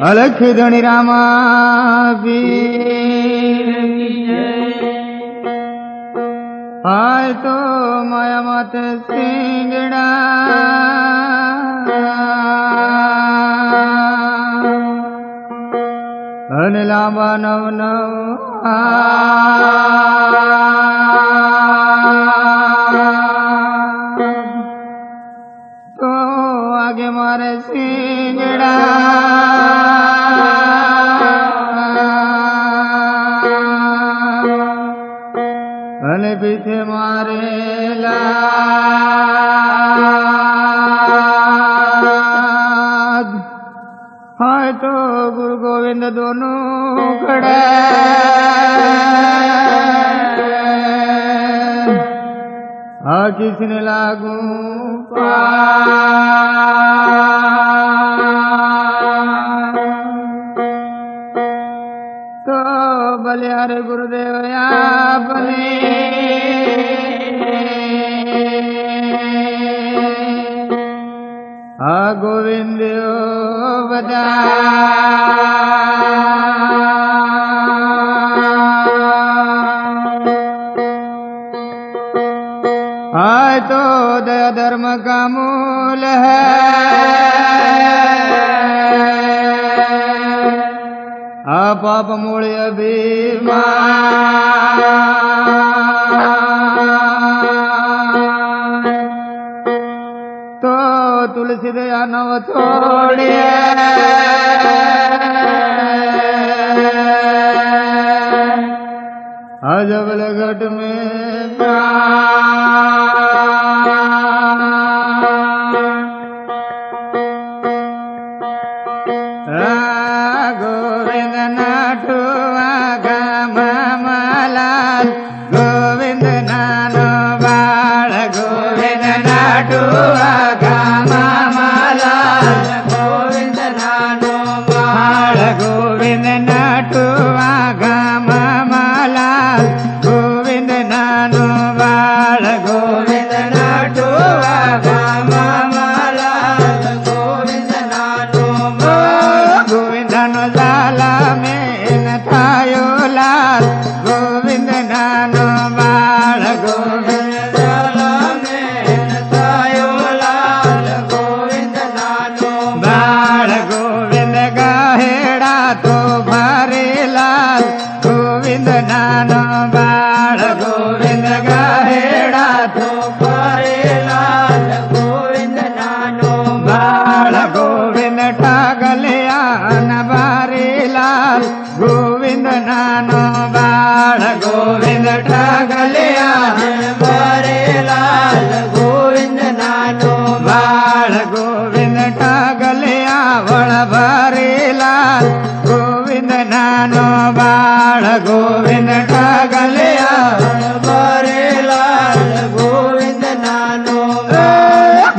अलख धनी रामा आय तो माया मात सिंगड़ा अन लांबा नव नव तो आगे मारे सिंगड़ा अन पीछे मारेला हाय तो गुरु गोविंद दोनों खड़े आ किसने लागू तो बलियारे गुरुदेव आपने आ गोविंद बदा आय तो दया धर्म का मूल है आ पाप मूल अभिमान तो तुलसी दया नव छोड़े अजबल घट में गोविंद नाटुआ गमलाल गोविंद नानो बाळ गोविंद नाटुआ गमलाल गोविंद नानो बाळ गोविंद नाटुआ गमलाल गोविंद नानो बाळ गोविंद नाटुआ गमलाल गोविंद नानो बाळ गोविंदनो झाला मेन थायो लाल गोविंद नानो बाळ गोविंद झाला मेन थायो लाल गोविंद नानो बाळ गोविंद गाहेडा तो भारे लाल गोविंद नानो बाळ गोविंद गाहेडा तो भारे लाल गोविंद नानो बाळ गोविंद ठागल्या भारे लाल गोविंद नानो बाळ गोविंद ठागल्या भारे लाल गोविंद नानो बाळ गोविंद ठागल्या वळ भारे लाल गोविंद नानो बाळ गोविंद ठागल्या भारे लाल गोविंद नानो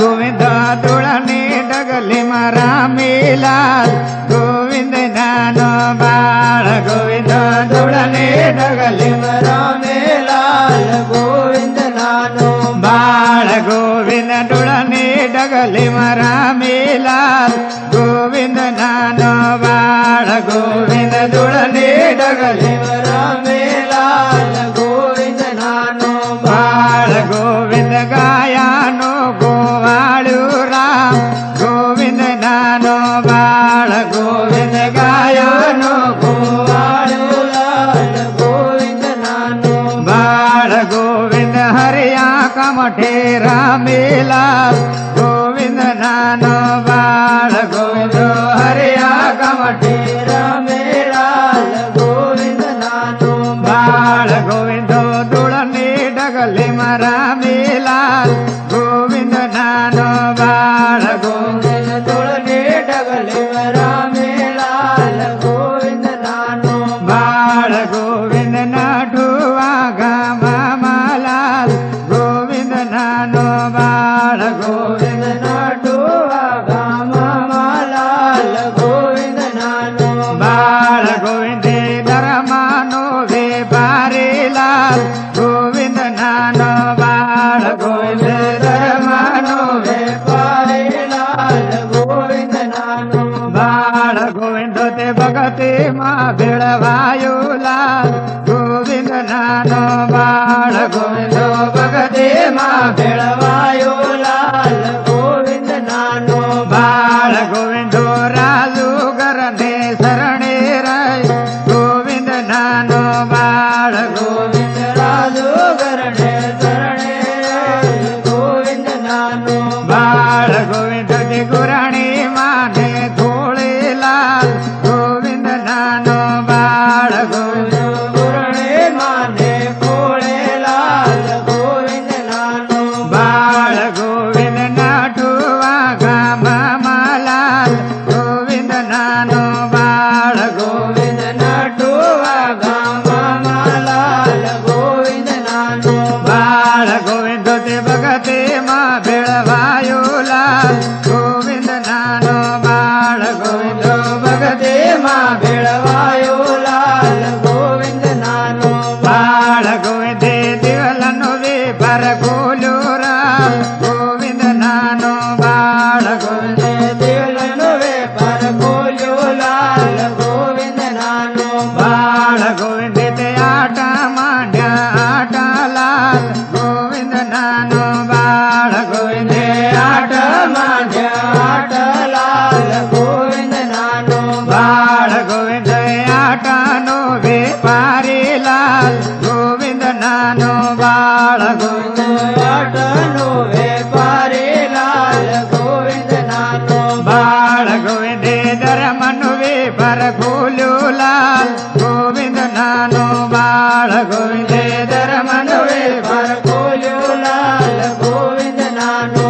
गोविंद तुळणी डगली मारा मिलाल गोविंद नानो बाळ गोविंद तुळणी डगली मारा मिलाल गोविंद नानो बाळ गोविंद तुळणी डगली मारा मिलाल गोविंद नानो बाळ गोविंद तुळणी डगली मारा मिलाल गोविंद नानो बाळ गोविंद गायानो गोवाळू राम गोविंद नानो बाळ गोविंद गायानो गोवाळू लाल गोविंद नानो बाळ गोविंद हरिया कमठे रामेलाल गोविंद नानो बाळ गोविंद हरिया कमठे रामेलाल गोविंद नानो बाळ गोविंद तुळणी डगले मरा मेलाल गोविंद नानो बाळ गोविंद तुळणी डगले मरा मेलाल गोविंद नानो बाळ गोविंद नाठुआ गमलाल गोविंद नानो बाळ गोविंद नाठुआ गमलाल गोविंद नानो बाळ गोविंद धर्मानो वे बारे लाल गोविंद नानो बाळ गोविंद धर्मानो वे बारे लाल गोविंद नानो બાળ ગોવિંદ તે ભગતે માં ભેળવાયો લાલ ગોવિંદ નાનો બાળ ગોવિંદ ભગતે માં ભેળવાયો લાલ ગોવિંદ નાનો બાળ ગોવિંદ રાજુ ગરને શરણે રહી ગોવિંદ નાનો બાળ ગોવિંદ રાજુ ગરને શરણે રહી ગોવિંદ નાનો બાળ ગોવિંદ તે ગુરાણી માને થોડે લાલ ગોવિંદ નાનો બાળ ગોવિંદ ગુરાણી માને થોડે લાલ ગોવિંદ નાનો બાળ ગોવિંદ નાઠુવા ગામમાં લાલ ગોવિંદ નાનો બાળ ગોવિંદ નાઠુવા ગામમાં લાલ ગોવિંદ નાનો બાળ ગોવિંદ તે ભગતે માં ભેળવાયો લાલ ગોવિંદ નાનો બાળ ગોવિંદ ભગતે માં ભેળવાયો લાલ ગોવિંદ નાનો બાળ ગોવિંદે દિવલનો વેપાર ખોલ્યો રામ ગોવિંદ નાનો બાળ ગોવિંદે દિવલનો વેપાર ખોલ્યો લાલ ગોવિંદ નાનો બાળ ગોવિંદે તે આટા માંડ્યા આટા લાલ ગોવિંદ નાનો બાળ ગોવિંદે આટા માંડ્યા આટા લાલ ગોવિંદ નાનો બાળ ગોવિંદ આટાનો વેપારી લાલ ગોવિંદ નાનો બાળ ગોવિંદ આટાનો વેપારી લાલ ગોવિંદ નાનો બાળ ગોવિંદે ધર્મનો વેપાર ખોલ્યો લાલ ગોવિંદ નાનો બાળ ગોવિંદે ધર્મનો વેપાર ખોલ્યો લાલ ગોવિંદ નાનો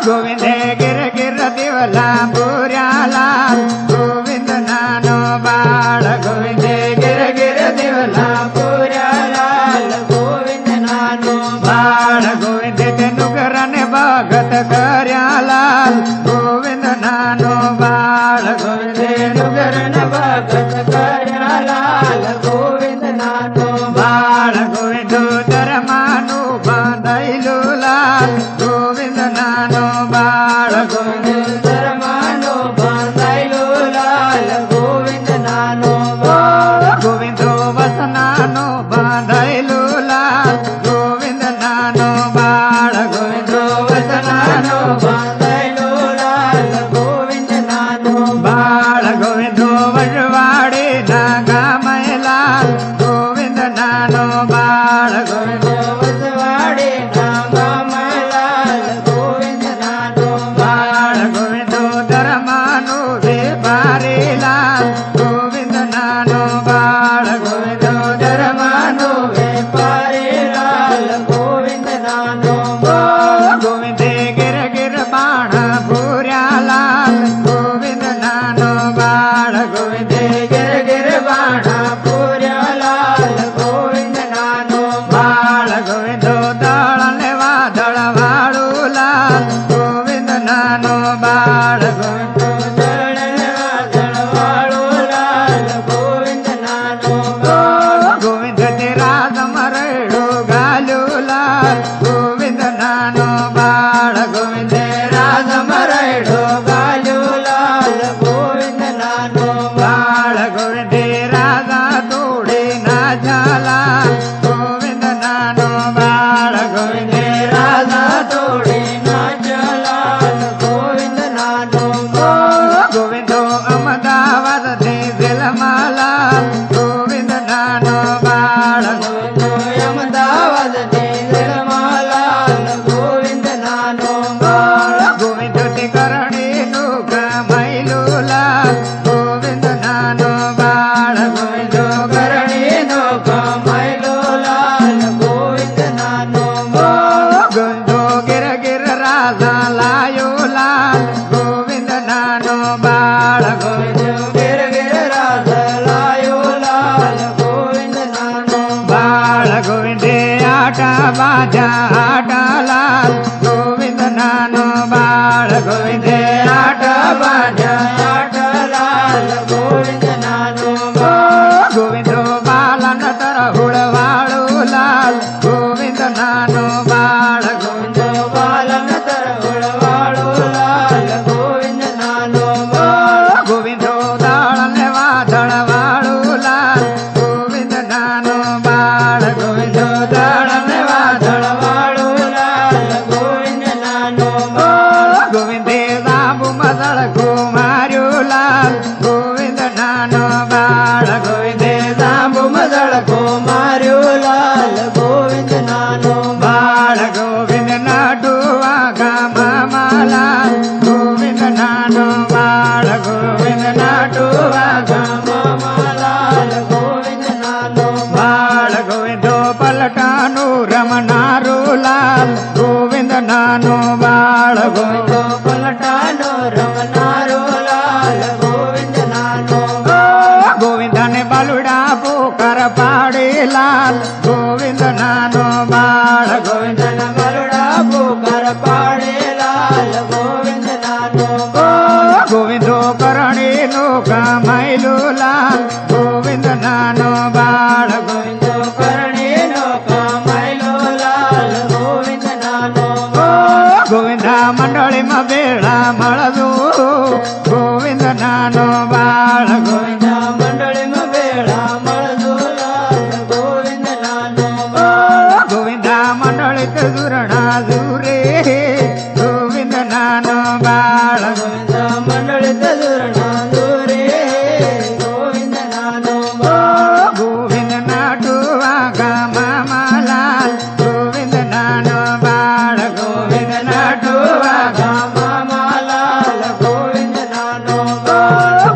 ગોવિંદે ગિર ગિર દિવલા પૂર્યા લાલ ગોવિંદ નાનો બાળ ગોવિંદે ગિર ગિર દિવલા પૂર્યા લાલ ગોવિંદ નાનો બાળ ગોવિંદે તે નુગરને ભગત કર્યા લાલ ગોવિંદ નાનો બાળ ગોવિંદે નુગરને ભગત કર્યા લાલ ગોવિંદ નાનો બાળ ગોવિંદ ધર્માનું બાંધાયેલું લાલ ગોવિંદ નાનો બાળ ગોવિંદ ધર્માનો બાંધાયેલું લાલ ગોવિંદ નાનો ગોવિંદ વસનાનો બાંધાયેલું લાલ ગોવિંદ નાનો બાળ ગોવિંદ વસનાનો બાંધાયેલું લાલ ગોવિંદ નાનો બાળ ગોવિંદ વજવાડે ના ગામે લાલ ગોવિંદ નાનો બાળ ગોવિંદ વજવાડે ના ગામે લાલ ગોવિંદ નાનો બાળ ગોવિંદ ધર્માનો વેપારી લાલ ગોવિંદ નાનો બાળ ગોવિંદ ધર્માનો વેપારી લાલ ગોવિંદ નાનો ગોવિંદે ગિર ગિર બાણ પૂર્યા લાલ ગોવિંદ નાનો બાળ ગોવિંદે ગિર ગિર બાણ પૂર્યા લાલ ગોવિંદ નાનો બાળ ગોવિંદ દળ ને વાદળ વાળું લાલ ગોવિંદ નાનો બાળ ગોવિંદ દળ ને વાદળ વાળું લાલ ગોવિંદ નાનો ગોવિંદ તે રાજ મરડું ગાલ્યું લાલ ગોવિંદ નાનો બાળ ગોવિંદે રાજ મરડું ગાલ્યું લાલ ગોવિંદ નાનો બાળ ગોવિંદે રાજા તોડે ના ઝાલાલ ગોવિંદ નાનો બાળ ગોવિંદે રાજા તોડે ના ઝાલાલ ગોવિંદ નાનો ગોવિંદો અમદાવાદ ને જેલમાં લાલ ગોવિંદ નાનો બાળ ગોવિંદો અમદાવાદ ને જેલમાં લાલ ગોવિંદ નાનો બાળ ગોવિંદ તે કરણીનું કમાયેલું લાલ ગોવિંદ નાનો બાળ ગોવિંદ કરણીનું કમાયેલું લાલ ગોવિંદ નાનો ગોવિંદો ગિર ગિર રાજા લાયો લાલ ગોવિંદ નાનો બાળ ગોવિંદ ગિર ગિર રાજા લાયો લાલ ગોવિંદ નાનો બાળ ગોવિંદે આટા બાજા આટા લાલ ગોવિંદ નાનો બાળ ગોવિંદે આટા બાજા આટા લાલ ગોવિંદ નાનો ગોવિંદો બાલન તરહુળ વાળું લાલ ગોવિંદ નાનો બાળ ગોવિંદો બાલન તરહુળ વાળું લાલ ગોવિંદ નાનો બાળ માર્યું લાલ ગોવિંદ નાનો બાળ ગોવિંદે જાંબુ મજળકો માર્યો લાલ ગોવિંદ નાનો બાળ ગોવિંદ નાટુવા ગામમાં લાલ ગોવિંદ નાનો બાળ ગોવિંદ નાટુવા ગામમાં લાલ ગોવિંદ નાનો બાળ ગોવિંદો પલટાનું રમનારું લાલ ગોવિંદ નાનો બાળ ગોવિંદ ગોવિંદો પલટાનો રમનારો લાલ ગોવિંદ નાનો ગોવિંદને બાલુડા પોકર પાડે લાલ ગોવિંદ નાનો બાળ ગોવિંદ ગોવિંદના બરડા પોકાર પાડે લાલ ગોવિંદ નાનો ગોવિંદો કરણી નો કમાયેલું લાલ ગોવિંદ નાનો બાળ ગોવિંદો કરણીનો કમાયેલો લાલ ગોવિંદ નાનો ગોવિંદા મંડળીમાં બેળા મળતું ગોવિંદ નાનો બાળ ગોવિંદ ગોવિંદા મંડળીમાં બેળા મળજો લાલ ગોવિંદ નાનો ગોવિંદા મંડળી તો ઝુરણા ઝુરે ગોવિંદ નાનો બાળ ગોવિંદા મંડળી તજુરના દોરે ગોવિંદ નાનો ગોવિંદ નાટુવા ગામમાં લાલ ગોવિંદ નાનો બાળ ગોવિંદ નાટુવા ગામમાં લાલ ગોવિંદ નાનો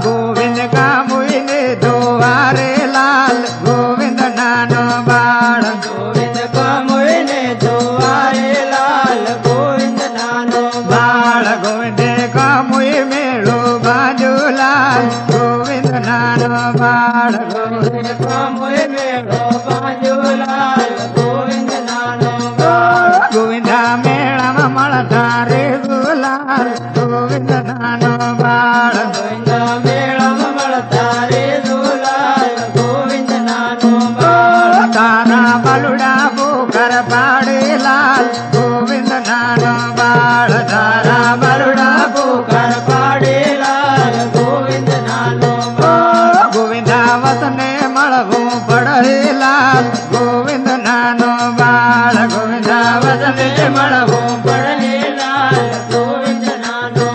ગોવિંદ કામુઈને દોવારે લાલ ગોવિંદ નાનો બાળ ગોવિંદ કામોઈને જોવારે લાલ ગોવિંદ નાનો બાળ ગોવિંદે કામુઈ મેળો બાજુ લાલ ગોવિંદ નાનો બાળ ગોવિંદ કામોએ મેળો બાંધ્યો લાલ ગોવિંદ નાનો ગોવિંદા મેળામાં મળતા રે ગુલાલ ગોવિંદ નાનો બાળ ગોવિંદા મેળામાં મળતા રે લાલ ગોવિંદ નાનો તારા બાલુડા પોકર પાડે લાલ ગોવિંદ નાનો બાળ તારા બાલુડા પોકાર પાડે લાલ ગોવિંદ નાનો ગોવિંદા વતને મળવું પડે લાલ ગોવિંદ નાનો બાળ ગોવિંદા વતને મળવું પડે લાલ ગોવિંદ નાનો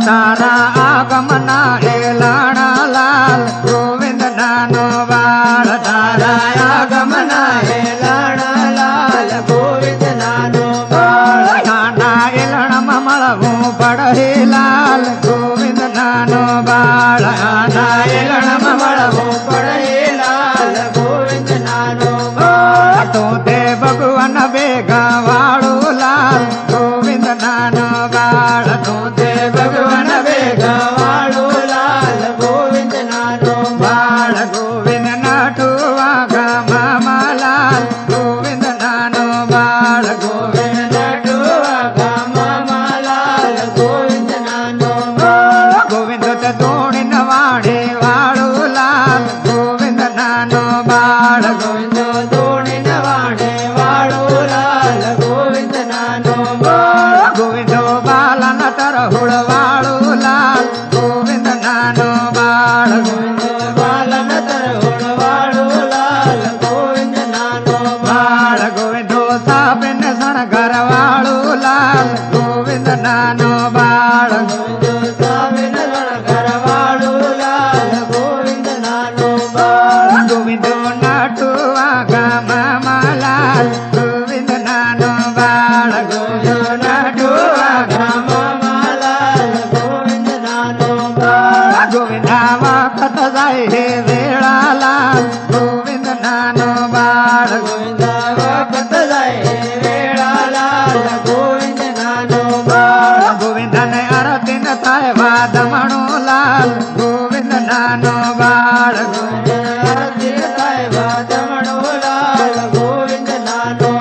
તારા આગમના હેલાણા લાલ ગોવિંદ નાનો બાળ તારા આગમના લાણા લાલ ગોવિંદ નાનો નાના એલણમાં મળવું પડે લાલ ગોવિંદ નાનો બાળ નાના એલણમાં મળવું પડે લાલ ગોવિંદ નાનો તો તે ભગવાન ભેગા વાળું લાલ ગોવિંદ નાનો બાળ તો તે ભગવાન ભેગા વાળો લાલ ગોવિંદ નાનો બાળ ગોવિંદ નાઠુવા ગામમાં લાલ ગોવિંદ નાનો બાળ ગોવિંદ નટુઆ ગામમાં લાલ ગોવિંદ નાનો ગોવિંદ તે દોડીને વાડે વાળું લાલ ગોવિંદ નાનો બાળ ગોવિંદ ગોવિંદ દોડીને વાડે વાળો લાલ ગોવિંદ નાનો ગોવિંદો બાલન તરહુળ વાળું લાલ ગોવિંદ નાનો બાળ ગોવિંદ બાલન તરહોળ વાળો લાલ ગોવિંદ નાનો બાળ ગોવિંદો સાબેન શણગાર વાળું લાલ ગોવિંદ નાનો બાળ ગોવિંદ સાબેન રણગર વાળો લાલ ગોવિંદ નાનો ગોવિંદો નાટુવા ગામમાં લાલ ગોવિંદ નાનો બાળ ગોવિંદો નાટુવા ગામમાં લાલ ગોવિંદ નાનો ગોવિંદા વખત જાય હે વેળા લાલ ગોવિંદ નાનો બાળ ગોવિંદ વખત જાય વેળા લાલ ગોવિંદ નાનો ગોવિંદને આરતી ન થાય વાદમણો લાલ ગોવિંદ નાનો બાળ આરતી થાય વાદમણો લાલ ગોવિંદ નાનો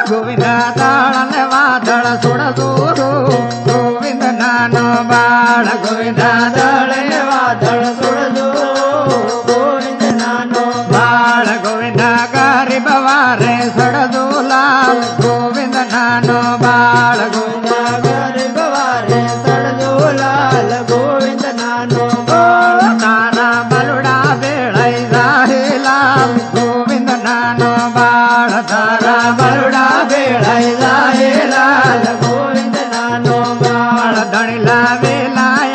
ગોવિંદા તાળને વાદળ છોડતો ગોવિંદ નાનો બાળ ગોવિંદા દળને વાદળ છોડજો ગોવિંદ નાનો બાળ ગોવિંદા ગરીબ વારે સડજો લાલ ગોવિંદ નાનો બાળ ગોવિંદ ગરીબ વારે સડજો લાલ ગોવિંદ નાનો તારા બલુડા વેળાઈ જાહે લાલ ગોવિંદ નાનો બાળ તારા બલુડા વેળાઈ જાહે લાલ ગોવિંદ નાનો ધણી લાવે લાય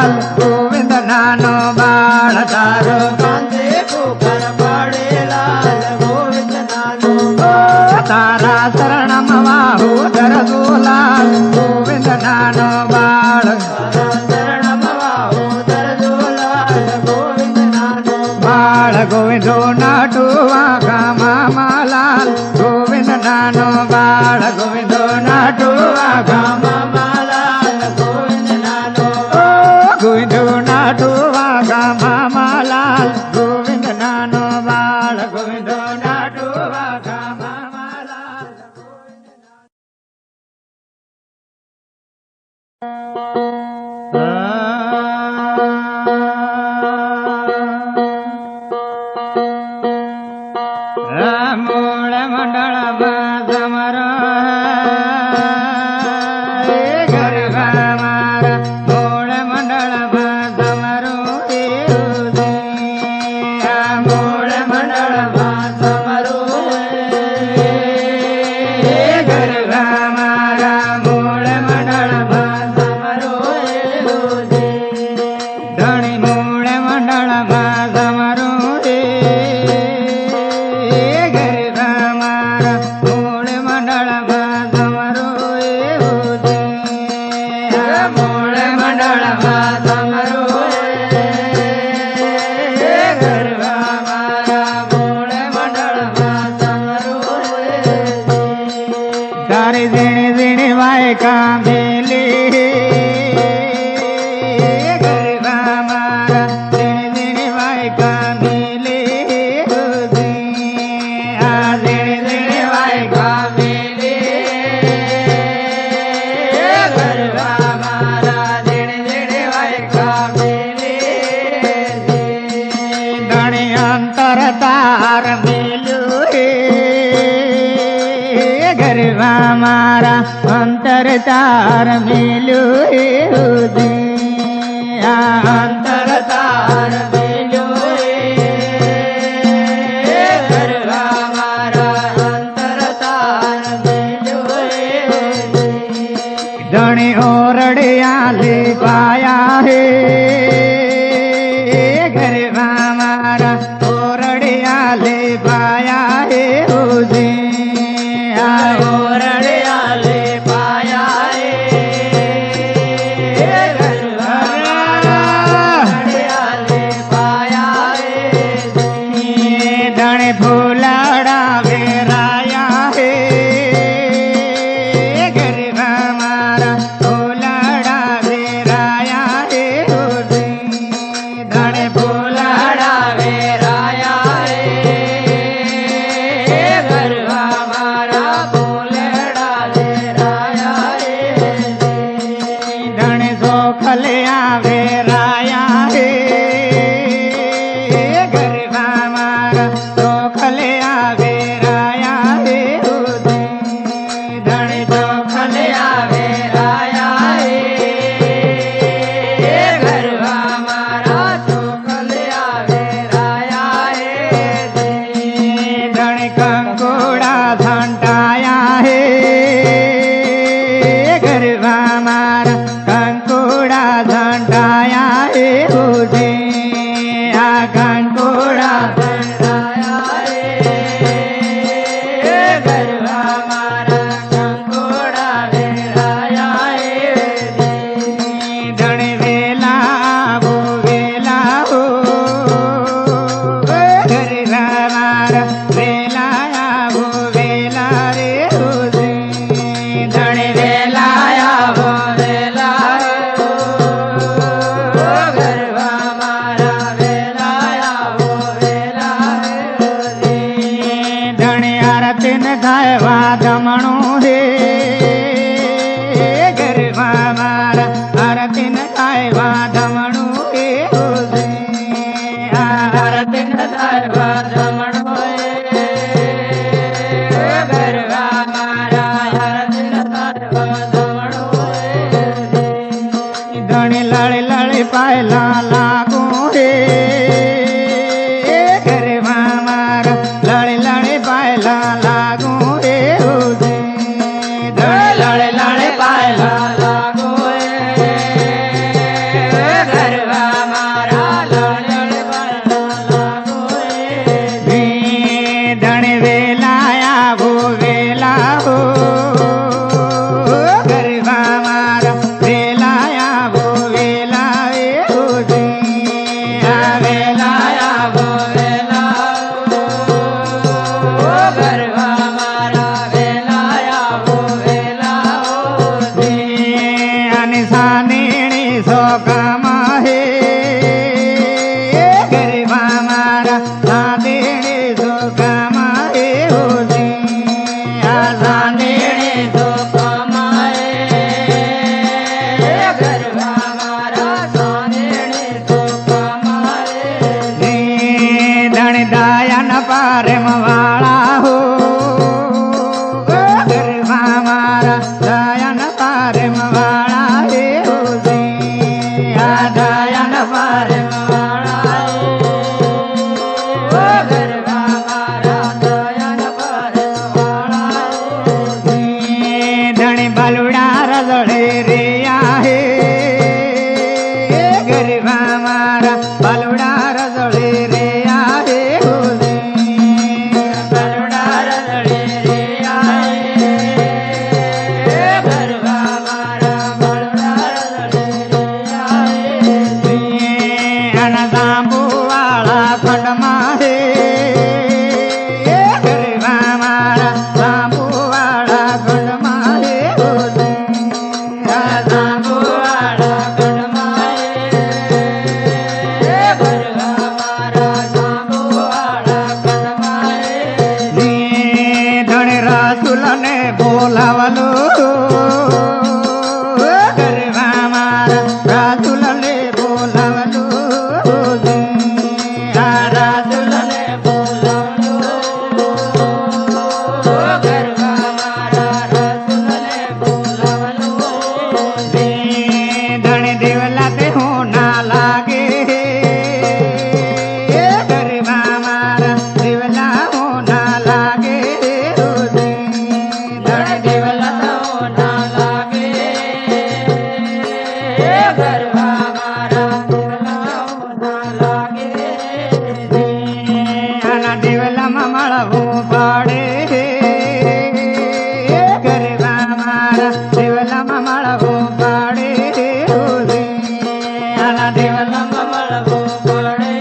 લાલ ગોવિંદ નાનો બાળ તારો કાંધે કુકર પાડે લાલ ગોવિંદ નાનો તારા શરણમાં વાહુ ધરજો લાલ ગોવિંદ નાનો બાળ બાળ ગોવિંદો નાટુવા ગામમાં લાલ ગોવિંદ નાનો બાળ ગોવિંદો નાટુવા ગામમાં લાલ ગોવિંદ નાનો ગોવિંદો નાટુવા ગામમાં લાલ ગોવિંદ નાનો બાળ ગોવિંદો નાટુવા ગામમાં લાલ મૂળ મંડળ તમારો ગરબા મારા મૂળ મંડળ તમારું મૂળ મંડળ ગરબા મારા મૂળ મંડળ ધણી મૂળ મંડળ તમારું ગરબા મારા મૂળ મંડળ તમારું મૂળ મંડળ તમારું ગરબા મારા મૂળ મંડળ તારી ઝીણી ઝીણી વાય કામેલી ગરબા મારા ઝીણી ઝીણી વાય કામેલી આ ઝીણી ઝીણી વાય કામેલી ગરબા મારા ઝીણી ઝીણી વાય કામેલી ધણી અંતર તાર મેલ્યું ગરબા મારા અંતર તાર મેલ્યું અંતર તાર ગરબા મારા અંતર તાર ધણી ઓરડિયા લે પાયા હે ગરબા મારા ઓરડિયા લે પાયા હે ઓરડિયા લે પાયા હે ધણે ફૂલાડા વેરાયા હે ગરબા મારા ફૂલાડા વેરાયા હે ધણે ફૂલાડા વેરાયા હે ગરબા મારા ફૂલાડા વેરાયા હે ધણે સોખલિયા વેરાયા હે ગરબા મારા સોખલિયા વેરાયા હે ધણે સોખલિયા વેરાયા હે ગરબા મારા સોખલિયા વેરાયા હે ધણે કંકોડા છંટાયા હે ગરબા મારા કંકોડા છંટાયા હે આ કંકોડા છંટાયા હે ગરબા મારા કંકોડા વેરાયા હે ધણે વેલા આવો વેલા હો ગરબા મારા વેલા આવો વેલા રે ધણે વેલા આવો વેલા ગરબા મારા વેલા આવો વેલા ધણે આરતી ને થાય વાદમણું હે ગરબા મારા આરતી ને થાય વાદમણું હે આરતી ને થાય વાદમણું ગરબા મારા આરતી ને થાય વાદમણું ધણી લળી લળી પાયલા લાગુ હે ગરબા મારા લળી લળી પાયલા લાગુ હે ધણી લળી લળી પાયલા લાગુ હે દયાન પારેમ વાળા હો ગરબા મારા દયાન પારેમ વાળા હે હોજી આ દયાન પારેમ વાળા ગરબા મારા દયાન પારેમ વાળા ધણી બાલુડા રજળે રે હે ગરબા મારા બાલુડા રજળે રે હે હોજી બાલુડા રજળે રે ગરબા મારા બાલુડા રજળે રે અનદાંબુ વાળા ખંડમાં હે ગરબા મારા દાંબુ વાળા ખંડમાં હે હોજી દાંબુ વાળા ખંડમાં હે ગરબા મારા દાંબુ વાળા ખંડમાં હે ધણી રાસુલને બોલાવલો ગરબા મારા રાસુલને બોલાવલો આ રાસુલને બોલાવલો ગરબા મારા રાસુલને બોલાવલો ધણી દેવલા તે હોના લાગે ગરબા મારા દેવલા હોના લાગે ધણી દેવલા તો હોના લાગે ગરબા મારા દેવલા હોના લાગે આના દેવલામાં મળવું પડે ગરબા મારા દેવલામાં મળવું પડે આના દેવલામાં મળવું પડે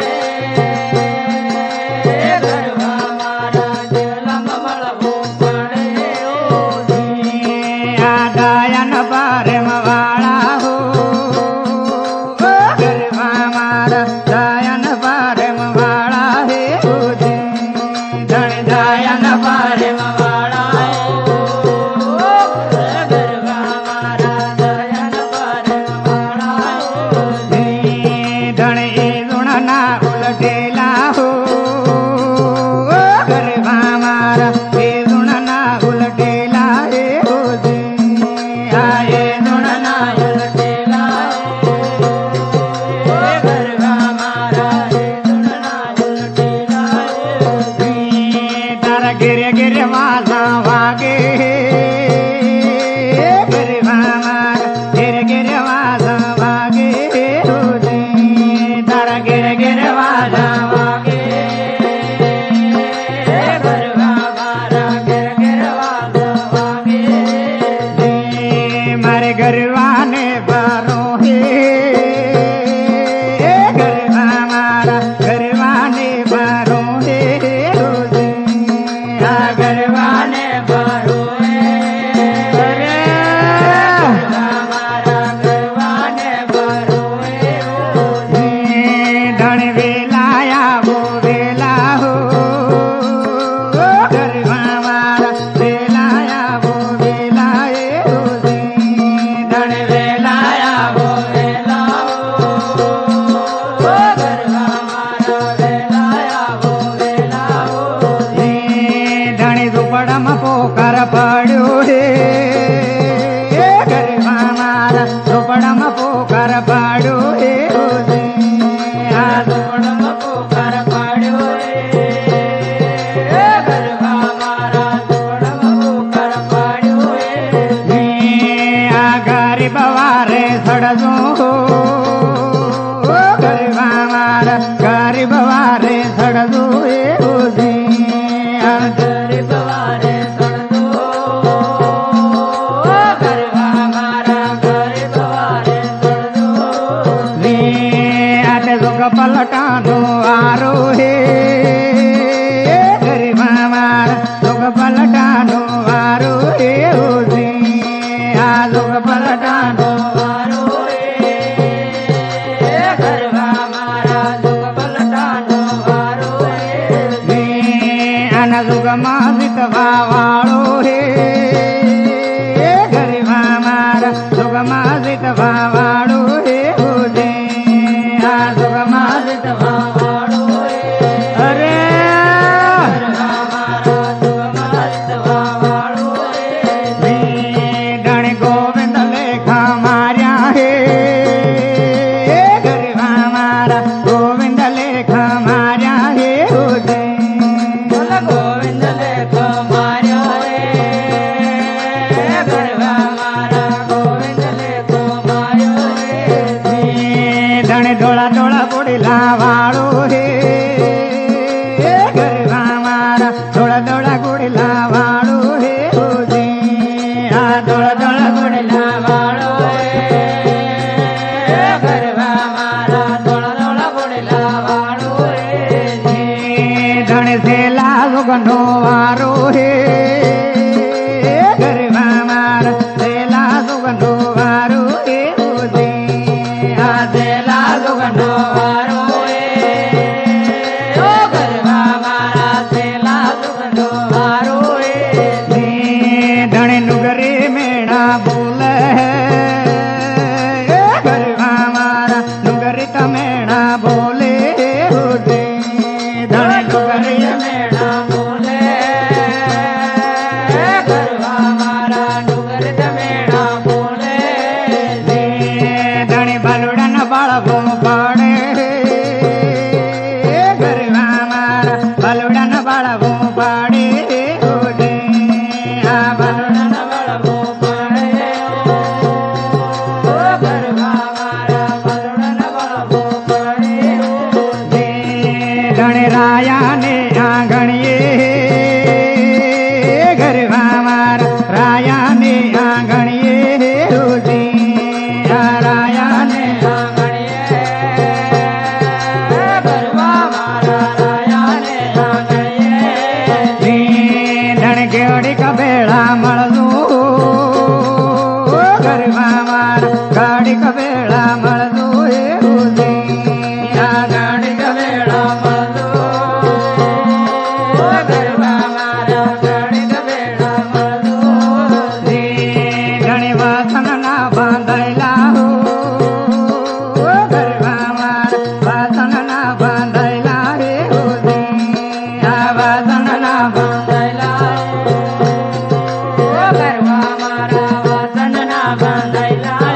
ગરબા મારા દેવલામાં મળવું પડે આ દયાન પારેમ વાળા હો ગરબા મારા દયાન પારેમ વાળા હે હોજી ધણી દયાન પારેમ વાળા ગરબા મારા દયાન પારેમ વાળા ધણી લુણના ઉલટેલા હો ગરબા મારા એ લુણના ઉલટેલા હે હોજી આ એ લુણના ઉલટેલા ગરબા મારા એ લુણના ઉલટેલા તારા ઘેરે ઘેરે વાસા વાગે ગરબા મારા ઘેરે ઘેરે વાસા વાગે હોજી તારા ઘેરે ઘેરે વાસા વાગે ગરબા મારા ઘેરે ઘેરે વાસા વાગે મારે ગરબાને બારો હે ગરબા મારા ગરબાને બારો હે હોજી આ ગરબાને બારો હે ગરબા મારા ગરબાને બારો હે ધણી વેલાયા હો વેલા હો ગરબા મારા વેલાયા હો વેલા હે હોજી ધણી વેલાયા હો વેલા હો ગરબા મારા વેલાયા હો વેલા હો ધણી ઝૂંપડામાં પોકાર પડ્યો હે ગરબા મારા ઝૂંપડામાં પોકાર પાડ્યો હે હોજી આ ઝૂંપડામાં પોકાર પાડ્યો હે ગરબા મારા ઝૂંપડામાં પોકાર પાડ્યો હે આ ગરીબ વારે સડજો ગરબા મારા ગરીબ વારે સડજો હે હોજી આ ગરીબ વારે સડજો ગરબા મારા ગરીબ વારે સડજો આટે સુખ પલટાનો વારો હે ગરબા મારા સુખ પલટાનો વારો હે હોજી આ સુખ પલટાનો વારો હે ગરબા મારા સુખ પલટાનો વારો હે આના સુખમાં જીતવા વાળો હે ગરબા મારા સુખમાં જીતવા વાળો હે હોજી આ સુખમાં જીતવા વાળો હે અરે સુગંધો વારો હે ગરબા મારા સેલા સુગંધો વારો હે આ સેલા સુગંધો વારો ઓ ગરબા મારા સેલા સુગંધો વારો ધણે નુગરે મેણા બોલે ગરબા મારા નુગરે તમેણા બોલે ધણે નુગરે મેળા બોલે ગરબા મારા ડુંગર મેળા બોલે ધણે બલુડન બાળવો પાડે ગરબા મારા બલુડન બાળવો પાડે આ બલુડન વળવો પડે ઓ ગરબા મારા બલડન વળવો પડે ધણે રાયાને આંગણીએ ગરબા મારા રાયાને આંગણીએ રાયાને ગરબા મારા રાયાને ધણ કેવડી કબેળા મળતું ગરબા મારા ગાડી કબેળા મળતું આ ગાડી વેળા મળો ગરબા મારા ગણિત વેળા મળો ઘણી વાસણ ના બાંધાયેલા હો ગરબા મારા વાસણ ના બાંધાયેલા રે આ વાસણ ના બાંધાયેલા ગરબા મારા વાસણ ના બાંધાયેલા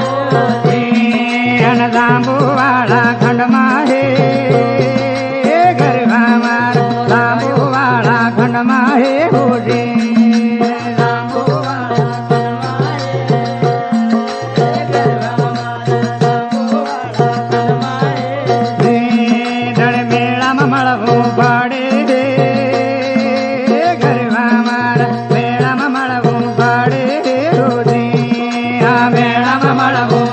લાંબુ વાળા ખંડમાં હે ગરબા મારા લાંબુ વાળા ખંડમાં હે હોજે લાંબુ ધણ મેળામાં મળવું પડે ગરબા મારા મેળામાં મળવું પડે હોજે આ મેળામાં મળવું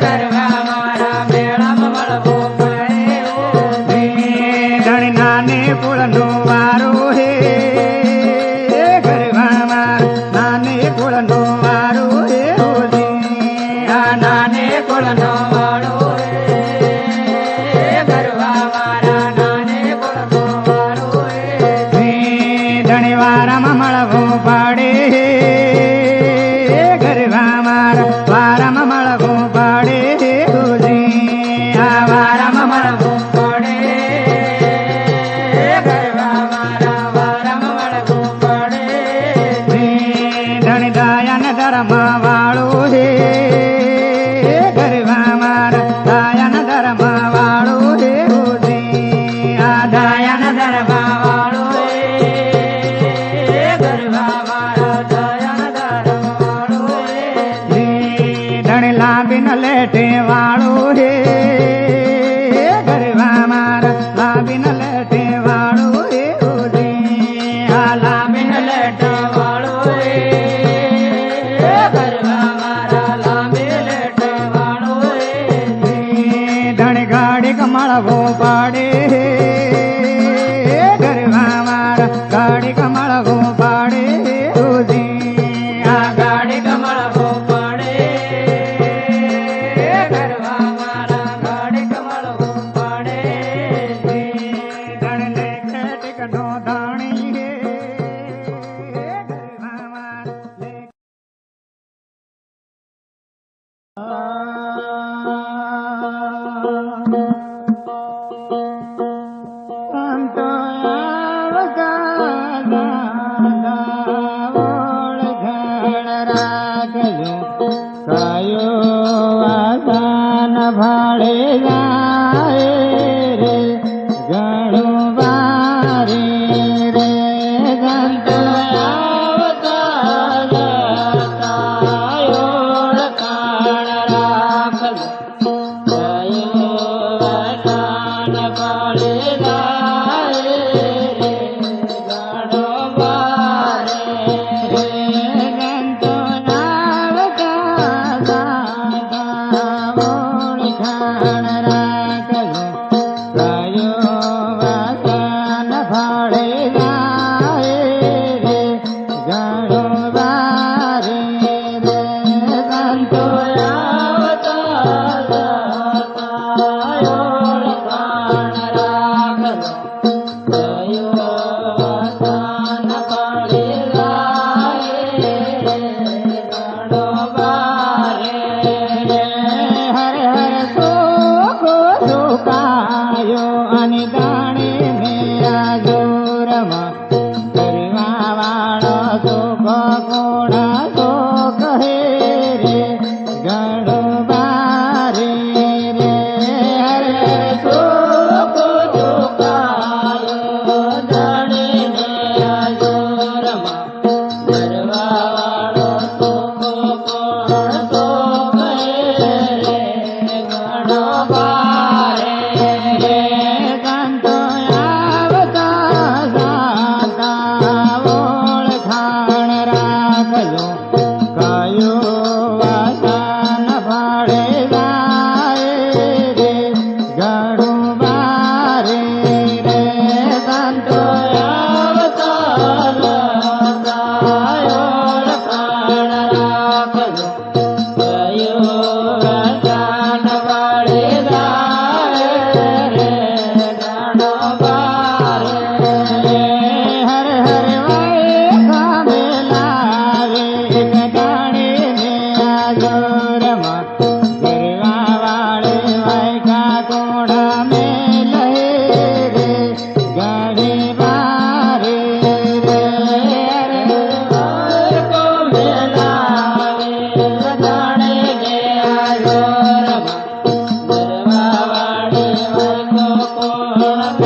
ગરબા મારા મેળામાં મળવો પડે ધણી નાને કુળનો વારો હે ગરબા મારા નાને કુળનો વારો હે આ નાને કુળનો વાળો ગરબા મારા નાને કુળનો વાળો ધણી વારામાં મળવું પડે ગરબા મારા વારામાં મળવું પડે આ વારામાં મળવું પડે ગરબા મારા વારામાં મળવું પડે ધણી દયાન ધર્મ વાળો હે ગરબા મારા દયાન ધર્મ વાળો હે આ દયાન ધર્મ વાળો ગરબા મારા દયાન ધર્મ વાળો ધણી લાંબી ન લેટે વાળો હે ગરબા મારા લાંબી ન લેટે વાળો હે આ લાંબી ન લેટે વાળો ગરબા મારા લાંબે લેટ વાળો ધણી ગાડી કમળવો પાડે ગરબા મારા ગાડી કમળવો પાડે આ ગાડી કમળવો પડે ગરબા મારા ગાડી કમળવો પડે ધણ લેખે ટીકડો ધાણી હે ગરબા મારા Yo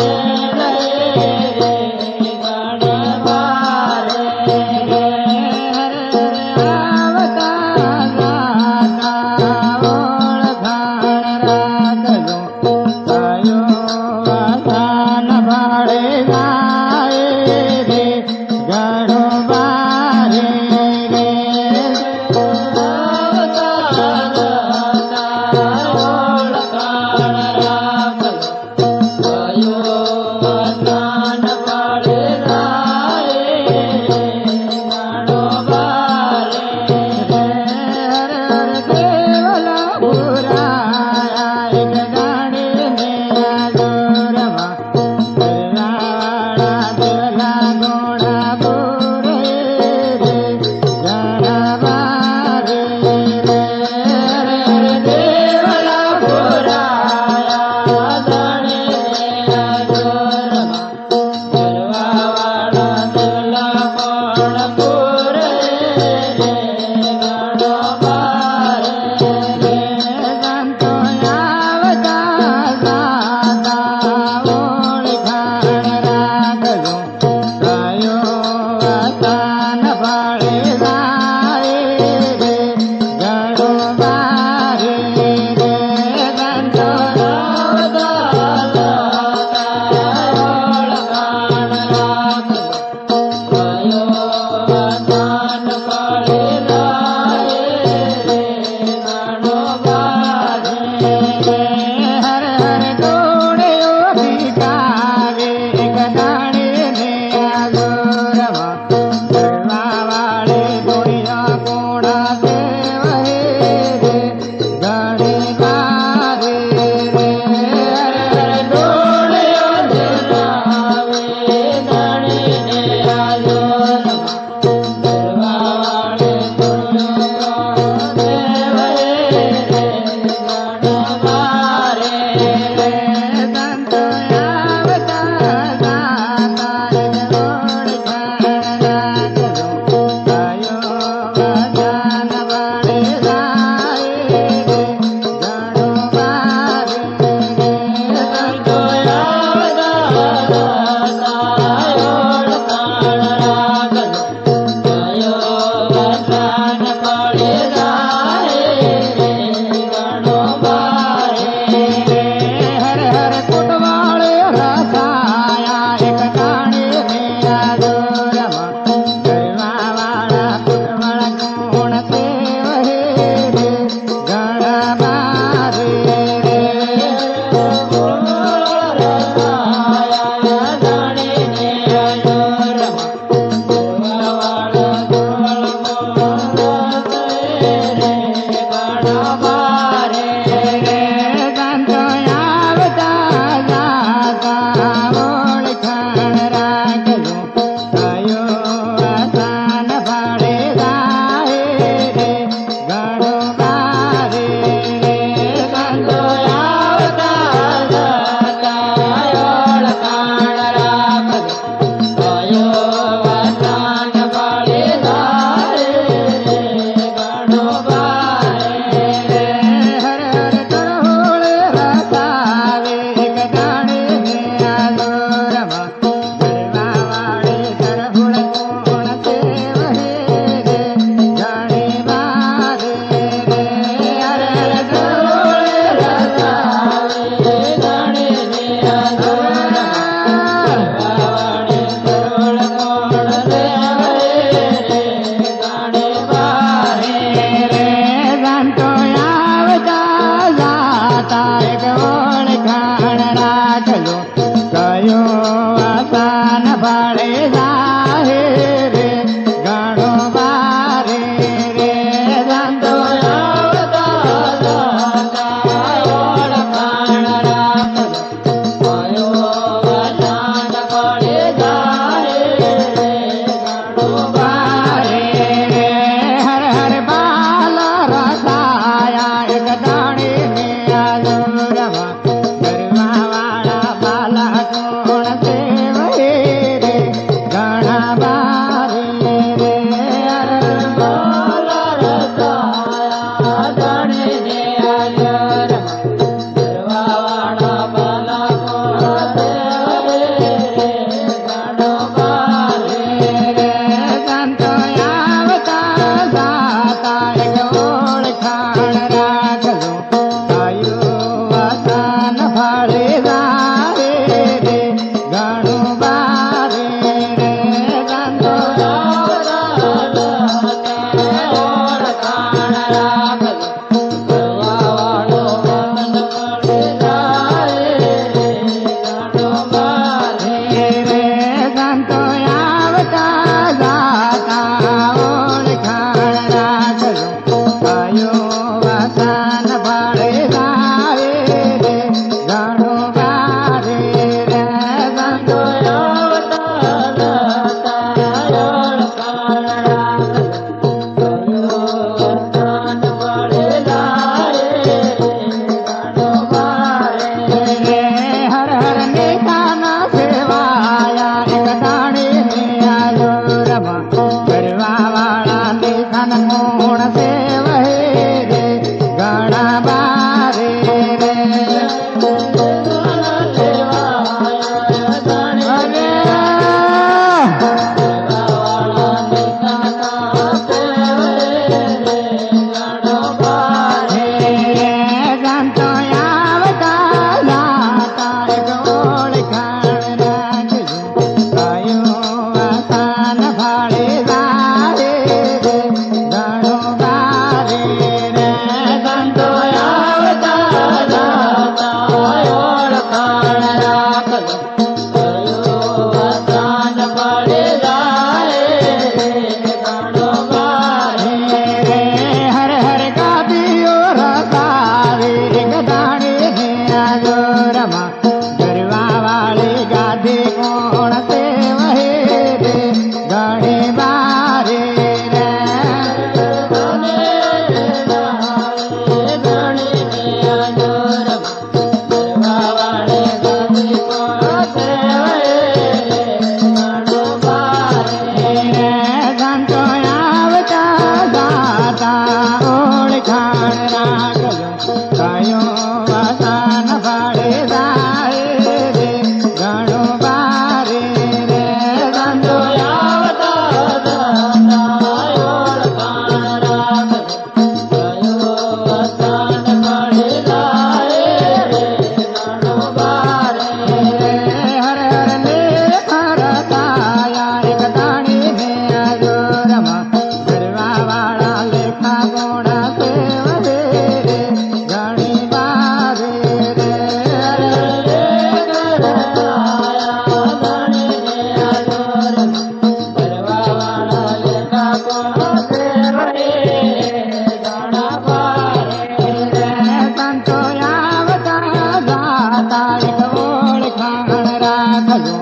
એક ઓળખાણ રાખજો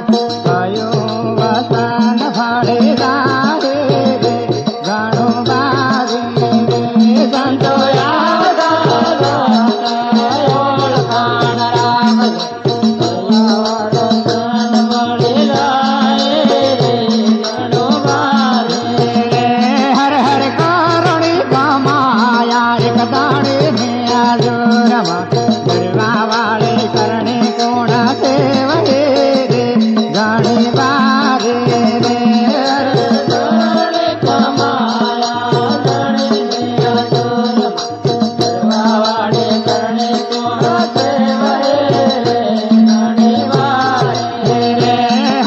કયો વતન ફળે જાહે રે ઘણું બારે રે સંતો હર હર કરણી કમાયા એક દાડે મેં આજોરમાં કરવા વાળે કરણી કોણ સેવહે રે ઘણી બારે રે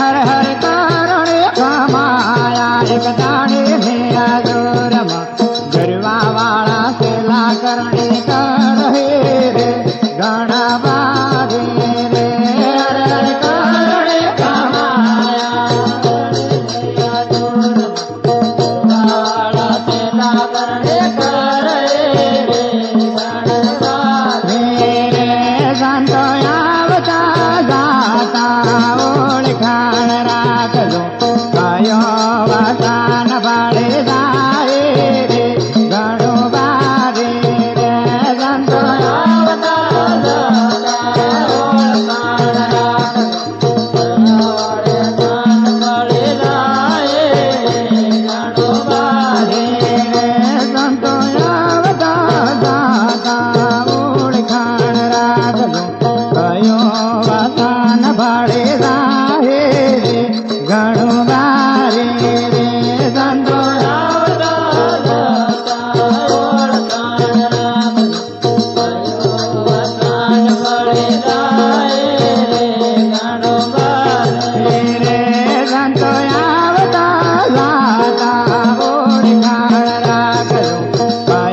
હર હર કરણી કમાયા એક દાડે મેં આજોરમાં ગરવા વાળા સેલા કરણી કરહે રે ઘણા બારે રે હર હર કરણી રે સંતો આવતા જાતા ઓળખાણ રાખજો કયો વતન ફળે જાય રે ઘણું બારે રે સંતો સંતો આવતા જાતા ઓળખાણ રાખજો કયો વતન ફળે જાય રે ઘણું બારે રે સંતો રે સંતો આવતા જાતા ઓળખાણ રાખજો કયો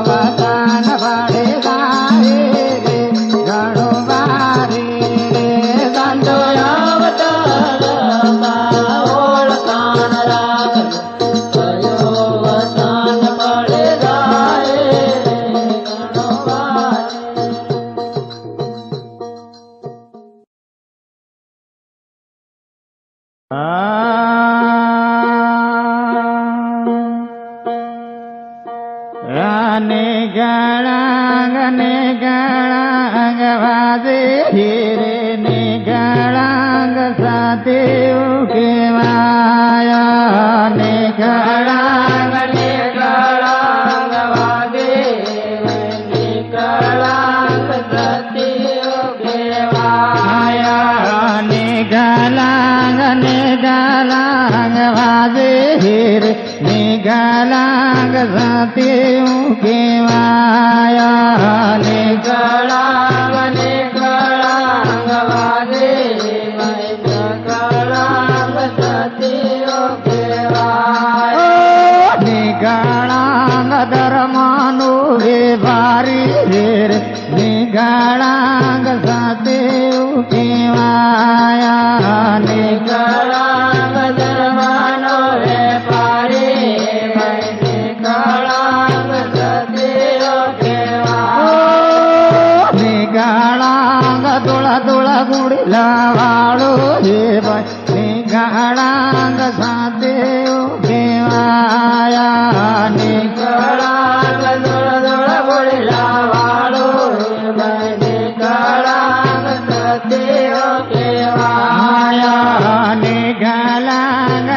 વતન ફળે જાય રે ઘણું બારે રે સંતો રાને ગળાંગ વાજે હીરે ને ગળાંગ સાથે ઉકેવાયા ને ગળાંગ આયા ને ગળાંગ વાજે હીરે ને ગળાંગ સાથે ઉકેવાયા ને ગળાંગ ધર્મનો વેપારી રે ગળાંગ સાથે ઉકેવાયા ને ગળાંગ ધોળા ધોળા ગુડલા વાળો હે ભાઈ ગળાંગ સાથે ઉકેવાયા ને આયા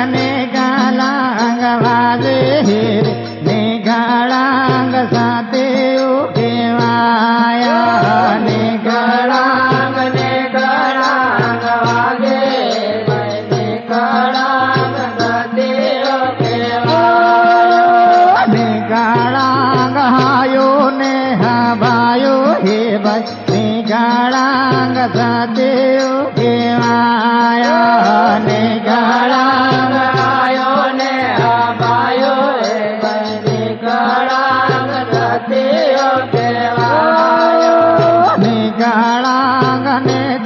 ને ગળાંગ વાજે રે ને ગળાંગ સાથે ઉકેવાયા ને ગળાંગ હાયો ને ભાયો હે ભાઈ ગળાંગ સાથે ઉકેવાયા ને ગળાંગ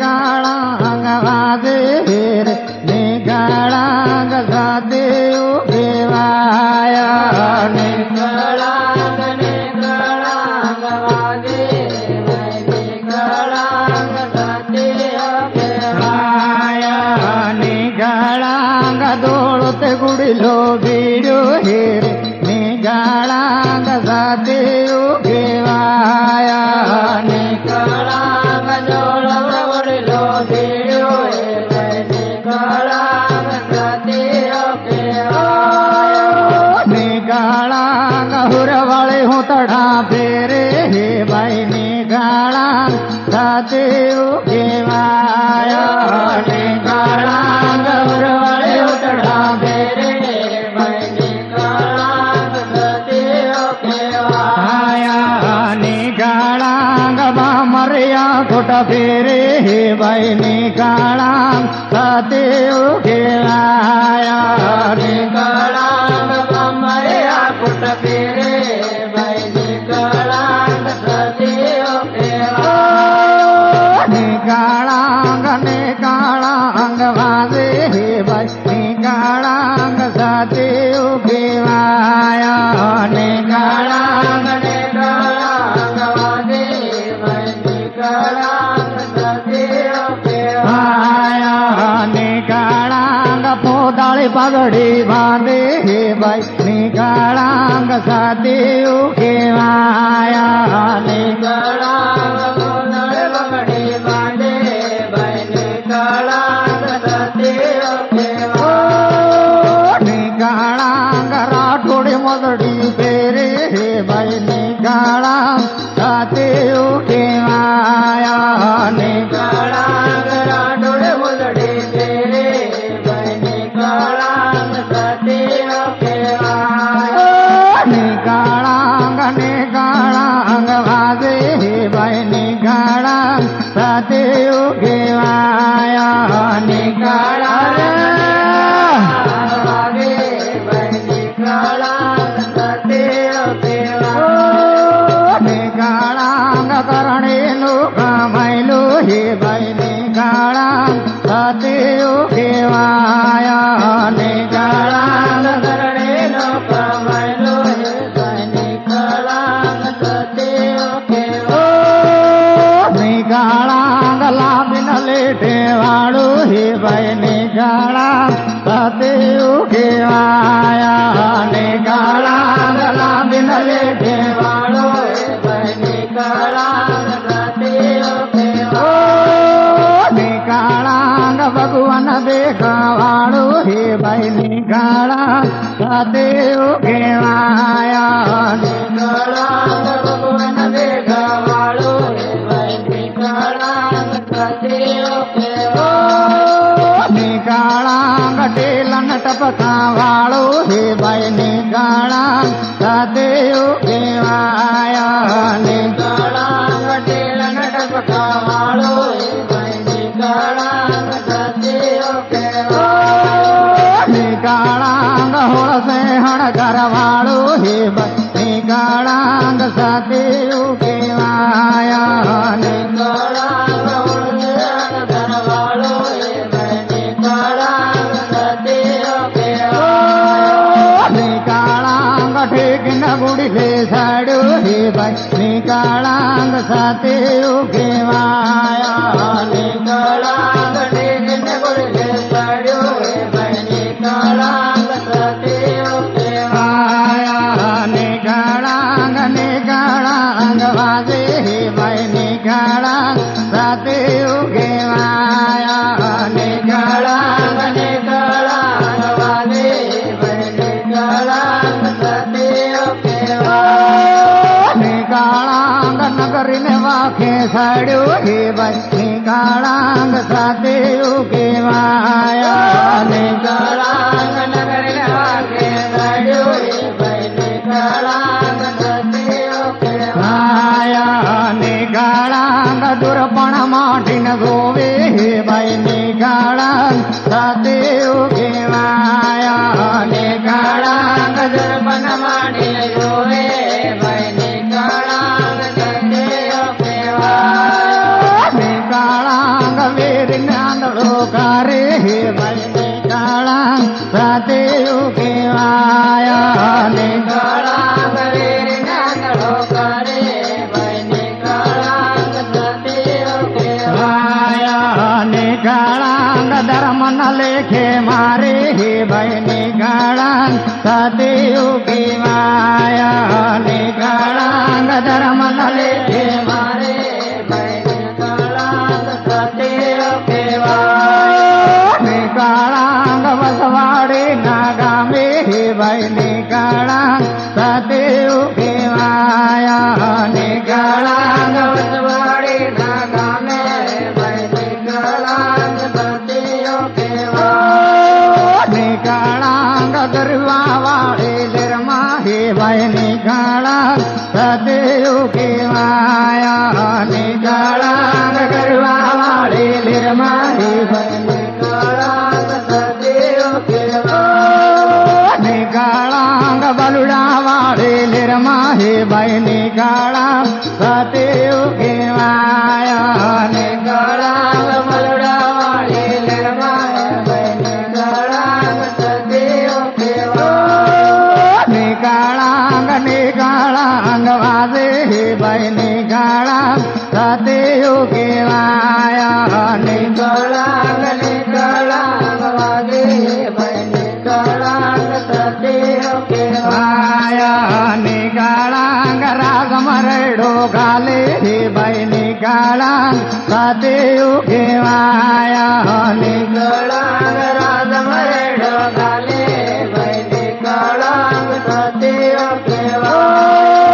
ગળાંગ વાજે રે ને ગળાંગ સાથે ઉકેવાયા ને ગળાંગ ઉડલો બીડો હેર નીકાળાંગ સાથે ઉકેવાયા નીકળાંગ જોડવ વડલો ભીડો નીકળાંગ સતીઓ કહેવાયો નીકાળાંગ હુરવાળે હું તડા ફેરે હે ભાઈ નીકાળાંગ સાથે ઉકેવાયા નીકાળાંગ હુરવાળે હું તડા ફેરે ભાઈ નીકળાંગ સતીઓ આયા નીકાળાંગ મર્યા ખોટા ફેરે હે ભાઈ નીકાળાંગ સાથે ઉકેવાયા નીકળાંગ મર્યા કુટ ફેરે ભાઈ નીકળાંગ સતીઓ કહેવાય નીકાળાંગ નીકાળાંગ વાજે હે ભાઈ નીકાળાંગ સાથે ઉકેવાયા નીકાળાંગ નીકળાંગ વાગે ભાઈ નીકળાંગ સતીઓ કહેવાય આયા નીકાળાંગ પોદાળી પાઘડી બાંધે હે ભાઈ નીકાળાંગ સાથે ઉકેવાયા નીકળાંગ ગોંદળ બગડી બાંધે ભાઈ નીકળાંગ સતીઓ કહેવાય નીકાળાંગ રાઠોડી મગડી ફેરે હે ભાઈ નીકાળાંગ સાથે ઉકેવાયા નીકળાંગ રાડોળ મુલડી ફેરે ભાઈ નીકળાંગ સતીઓ કહેવાય નીકાળાંગ નીકાળાંગ વાજે હે ભાઈ નીકાળાંગ સાથે ઉકેવાયા નીકાળાંગ વાગે ભાઈ નીકળાંગ સતીઓ કહેવાય નીકાળાંગ કરણીનું કમાયેલું હે ભાઈ નીકાળાંગ સાથે ઉકેવાયા નીકાળાંગ કરણેનો કમાયેલો ભાઈ નીકળાંગ સતીઓ કહેવાય નીકાળાંગ લાંબીન લેઠે વાળું હે ભાઈ નીકાળાંગ સાથે ઉકેવાયા નીકાળાંગ લાંબીન લેઠે વાળો ભાઈ નીકળાંગ સતીઓ કહેવાય નીકાળાંગ ભગવાન દેખા વાળું હે ભાઈ નીકાળાંગ સાથે ઉકેવાયા નીકળાંગ ભગવાન દેખા વાળો ભાઈ નીકળાંગ સતીઓ કહેવાય નીકાળાંગ ટેલન ટપકા વાળું હે ભાઈ નીકાળાંગ સાથે ઉકેવાયા નીકળાંગ ટેલન ટપકા વાળો ભાઈ નીકળાંગ સતીઓ કહેવાય નીકાળાંગ હોળસે હણકર વાળું હે ભાઈ નીકાળાંગ સાથે ઉકેવાયા નીકળાંગ ઉડન વાળો ભાઈ નીકળાંગ સતીઓ કહેવાય નીકાળાંગ ઠેકન ગુડી લે સાડ્યું હે ભાઈ નીકાળાંગ સાથે ઉકેવાયા નીકળાંગ ટેકને ગોળે સાડ્યો ભાઈ નીકળાંગ સતીઓ કહેવાય નીકાળાંગ નીકાળાંગ વાજે હે ભાઈ નીકાળાંગ સાથે ઉકેવાયા નીકાળાંગ નીકળાંગ વાગે ભાઈ નીકળાંગ સતીઓ કહેવાય નીકાળાંગ નગરીને વાખે સાડ્યું હે ભાઈ નીકાળાંગ સાથે ઉકેવાયા નીકળાંગ નગર વાગે સાડ્યો ભાઈ નીકળાંગ સતીઓ કહેવાય નીકાળાંગ દુર્પણ માટીને ગોવે હે ભાઈ નીકાળાંગ સાથે ઉકેવાયા નીકાળાંગ દર્પણ માંડીને જોવે ભાઈ નીકળાંગ સતીઓ કહેવાય નીકાળાંગ વીરને આંધળો કરે હે ભાઈ નીકાળાંગ સાથે ઉકેવાયા નીકળાંગ વીરને આંધળો કરે ભાઈ નીકળાંગ સતીઓ કહેવાય નીકાળાંગ धर्म न लेखे मारे हे भाई निकालांग सतयु की माया निकालांग धर्म न लेखे मारे भाई निकालांग सतयु की माया निकालांग वसवाड़ी नागा में हे भाई निकालांग सतयु की माया निकालांग वसवाड़ी नागा में गरवा वाले लरमा हे भाई निकालांग सतयु की माया निकालांग गरवा वाले लरमा हे भाई निकालांग सतयु की माया निकालांग बलुड़ा वाले लरमा हे भाई निकालांग सतयु की माया निकालांग बलुड़ा वाले लरमा हे भाई निकालांग सतयु की निकालांग निकालांग वाजे हे भाई निकालांग सतयु की माया निकालांग निकालांग वाजे हे भाई निकालांग सतयु की माया निकालांग राग मरड़ो गाले हे भाई निकालांग सतयु की माया निकालांग राग मरड़ो गाले भाई निकालांग सतयु की माया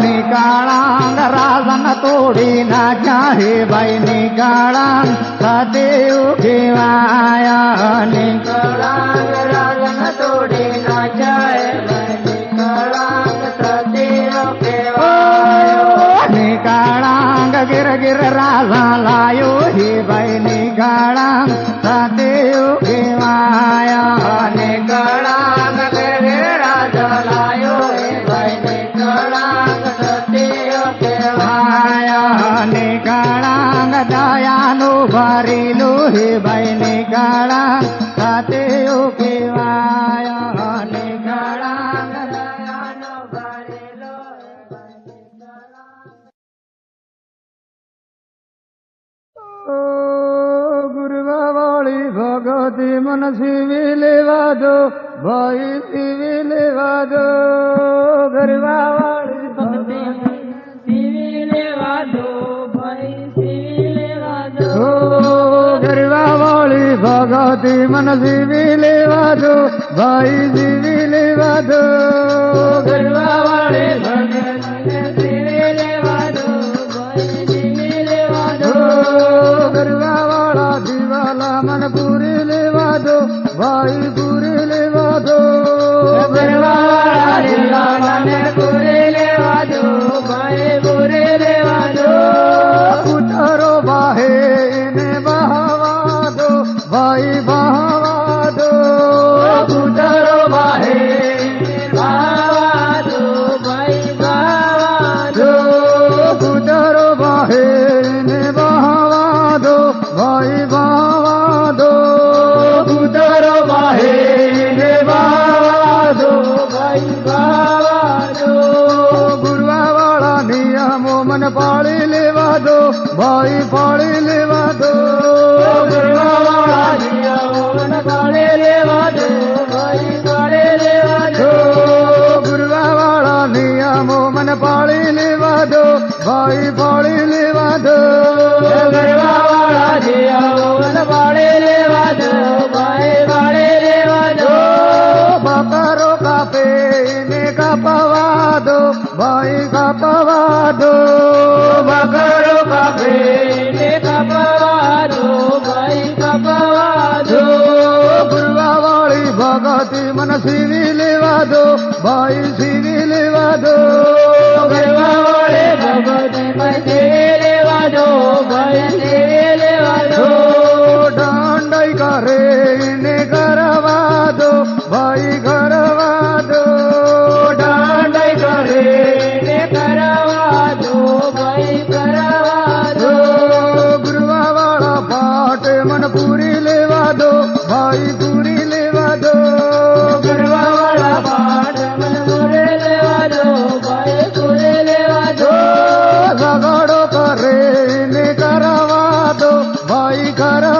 निकालांग राजन तोड़ी ना चाहे भाई निकालांग सतयु की माया निकालांग राजन तोड़ी ना चाहे भाई निकालांग सतयु की माया निकालांग गिर गिर राजा लायो हे भाई निकालांग सतयु की माया निकालांग गिर गिर राजा लायो हे भाई निकालांग सतयु की माया निकालांग दयानु भरिलो हे भाई निकालांग सतयु की माया निकालांग दयानु भरिलो हे भाई निकालांग गुरुवा वाली भगवती मन शिवी लेवा दो भाई शिवी लेवा दो गरवा वाली भगवती शिवी लेवा दो भाई शिवी लेवा दो गरवा वाली भगवती मन शिवी लेवा दो भाई शिवी लेवा दो गरवा वाली भगवती शिवी लेवा दो भाई शिवी लेवा दो गरवा वाला दीवाला मन पूरी लेवा दो भाई पूरी लेवा दो गरवा वाला दीवाला मन पूरी लेवा दो भाई पूरी लेवा दो उतारो बाहे इन्हें बहावा दो भाई बहावा दो उतारो बाहे इन्हें बहावा दो भाई बहावा दो उतारो बाहे इन्हें बहावा दो भाई बहावा दो उतारो बाहे इन्हें बहावा दो भाई बहावा दो गुरुआ वाला नियमो मन पाली लेवा दो भाई पाली लेवा दो गुरुआ वाला नियमो मन पाली लेवा दो भाई पाली लेवा दो गुरुआ वाला नियमो मन पाली लेवा दो भाई पाली लेवा दो गुरुआ वाला नियमो मन पाली लेवा दो भाई पाली लेवा दो बकरो का पे इन्हें का पवा दो भाई का पवा दो बकरो का पे इन्हें का पवा दो भाई का पवा दो गुरुआ वाली भगवती मन शिवी लेवा दो भाई शिवी लेवा दो गुरुआ वाली भगवती मन शिवी लेवा दो भाई शिवी लेवा दो डांडई करे इन्हें करवा दो भाई करवा दो डांडई करे इन्हें करवा दो भाई करवा दो गुरुआ वाला पाट मन पूरी लेवा दो भाई पूरी लेवा दो गुरुआ वाला पाट मन पूरी लेवा दो भाई पूरी लेवा दो झगड़ो करे इन्हें करवा दो भाई करवा